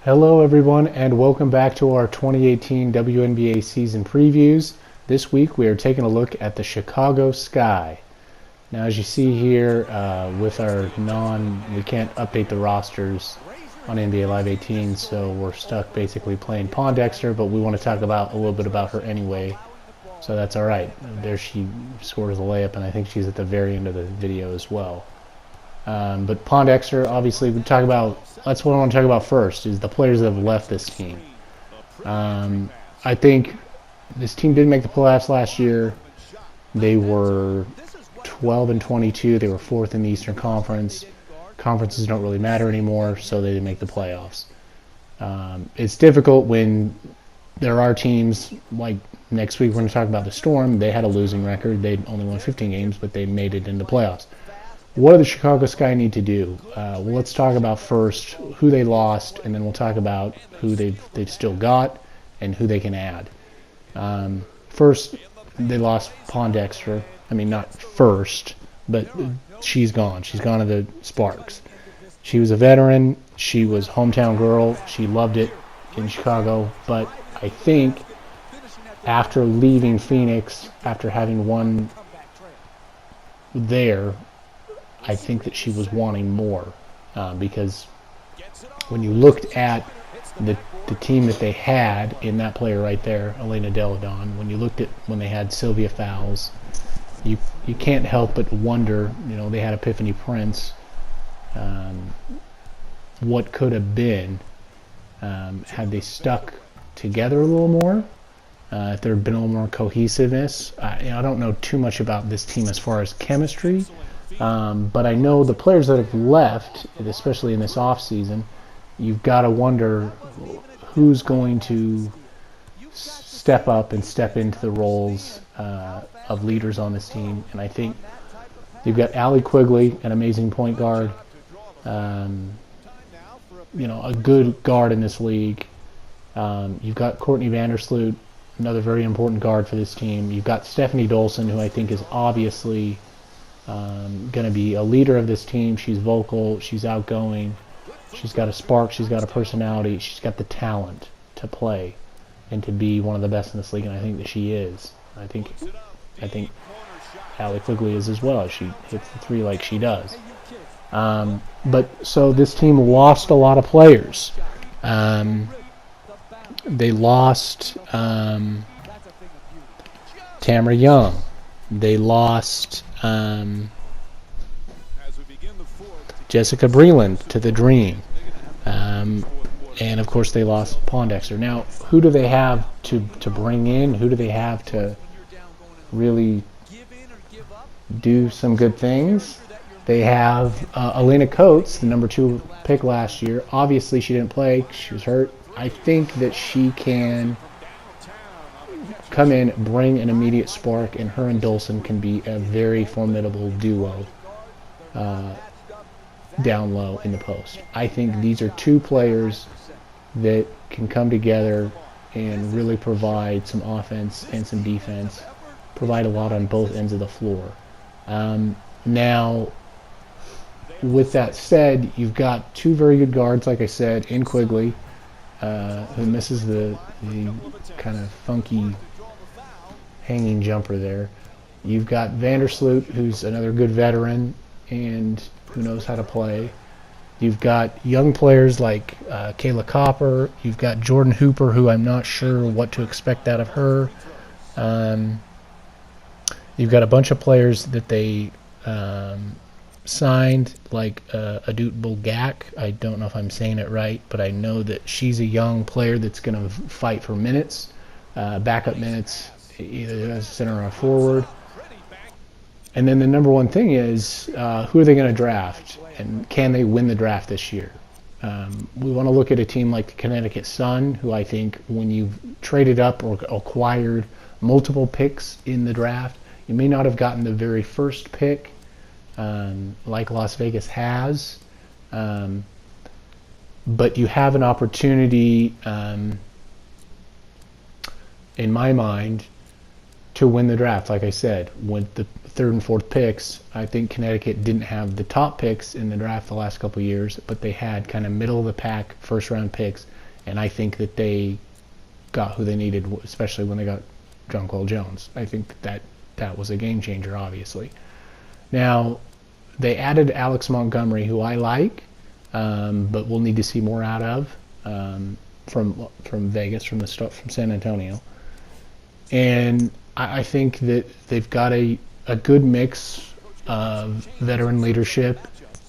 Hello everyone and welcome back to our 2018 WNBA season previews. This week we are taking a look at the Chicago Sky. Now as you see here with our we can't update the rosters on NBA Live 18, so we're stuck basically playing Pondexter, but we want to talk about a little bit about her anyway, so that's alright. There she scores a layup, and I think she's at the very end of the video as well. But Pondexter, obviously, that's what I want to talk about first, is the players that have left this team. I think this team did make the playoffs last year. They were 12-22. They were fourth in the Eastern Conference. Conferences don't really matter anymore, so they didn't make the playoffs. It's difficult when there are teams, like next week we're going to talk about the Storm. They had a losing record. They only won 15 games, but they made it into playoffs. What do the Chicago Sky need to do? Well, let's talk about first who they lost, and then we'll talk about who they've still got and who they can add. First, they lost Pondexter. I mean, not first, but she's gone. She's gone to the Sparks. She was a veteran. She was hometown girl. She loved it in Chicago. But I think after leaving Phoenix, after having won there, I think that she was wanting more because when you looked at the team that they had in that player right there, Elena Deladon, when you looked at when they had Sylvia Fowles, you can't help but wonder, they had Epiphany Prince, what could have been had they stuck together a little more, if there had been a little more cohesiveness. I don't know too much about this team as far as chemistry. But I know the players that have left, especially in this off season, you've got to wonder who's going to step up and step into the roles of leaders on this team. And I think you've got Allie Quigley, an amazing point guard, a good guard in this league. You've got Courtney Vandersloot, another very important guard for this team. You've got Stephanie Dolson, who I think is obviously going to be a leader of this team. She's vocal, she's outgoing, she's got a spark, she's got a personality, she's got the talent to play and to be one of the best in this league, and I think that she is. I think Allie Quigley is as well. She hits the three like she does. But so this team lost a lot of players. They lost Tamara Young. They lost Jessica Breland to the Dream. And of course they lost Pondexter. Now, who do they have to bring in? Who do they have to really do some good things? They have Elena Coates, the number 2 pick last year. Obviously she didn't play. She was hurt. I think that she can come in, bring an immediate spark, and her and Dolson can be a very formidable duo down low in the post. I think these are 2 players that can come together and really provide some offense and some defense, provide a lot on both ends of the floor. Now, with that said, you've got 2 very good guards, like I said, in Quigley, who misses the kind of funky hanging jumper there. You've got Vandersloot, who's another good veteran and who knows how to play. You've got young players like Kayla Copper. You've got Jordan Hooper, who I'm not sure what to expect out of her. You've got a bunch of players that they signed, like Adut Bulgak. I don't know if I'm saying it right, but I know that she's a young player that's going to fight for minutes, backup minutes, either as a center or a forward. And then the number one thing is, who are they going to draft, and can they win the draft this year? We want to look at a team like the Connecticut Sun, who I think when you've traded up or acquired multiple picks in the draft, you may not have gotten the very first pick, like Las Vegas has, but you have an opportunity, in my mind, to win the draft. Like I said, with the third and fourth picks, I think Connecticut didn't have the top picks in the draft the last couple of years, but they had kind of middle of the pack first round picks, and I think that they got who they needed, especially when they got Jonquel Jones. I think that was a game changer, obviously. Now, they added Alex Montgomery, who I like, but we'll need to see more out of from Vegas, from San Antonio. And I think that they've got a good mix of veteran leadership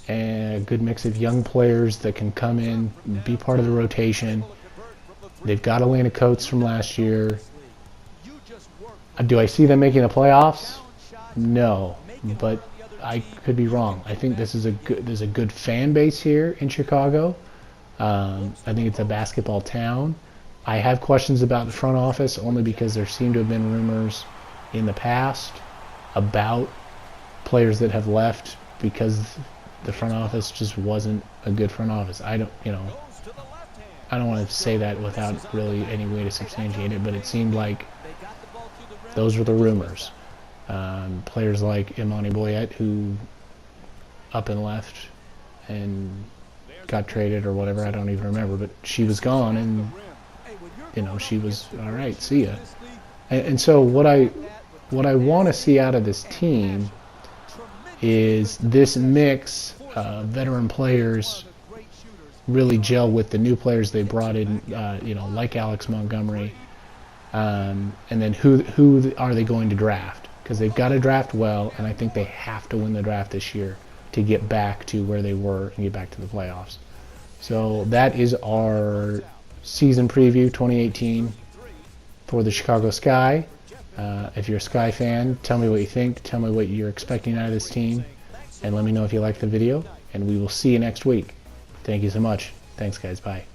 and a good mix of young players that can come in, be part of the rotation. They've got Elena Coates from last year. Do I see them making the playoffs? No, but I could be wrong. I think there's a good fan base here in Chicago. I think it's a basketball town. I have questions about the front office only because there seem to have been rumors in the past about players that have left because the front office just wasn't a good front office. I don't want to say that without really any way to substantiate it, but it seemed like those were the rumors. Players like Imani Boyette, who up and left and got traded or whatever, I don't even remember, but she was gone, and she was all right, see ya. And so what I want to see out of this team is this mix of veteran players really gel with the new players they brought in, like Alex Montgomery, and then who are they going to draft? Because they've got to draft well, and I think they have to win the draft this year to get back to where they were and get back to the playoffs. So that is our season preview 2018 for the Chicago Sky. If you're a Sky fan, tell me what you think. Tell me what you're expecting out of this team, and let me know if you like the video, and we will see you next week. Thank you so much. Thanks, guys. Bye.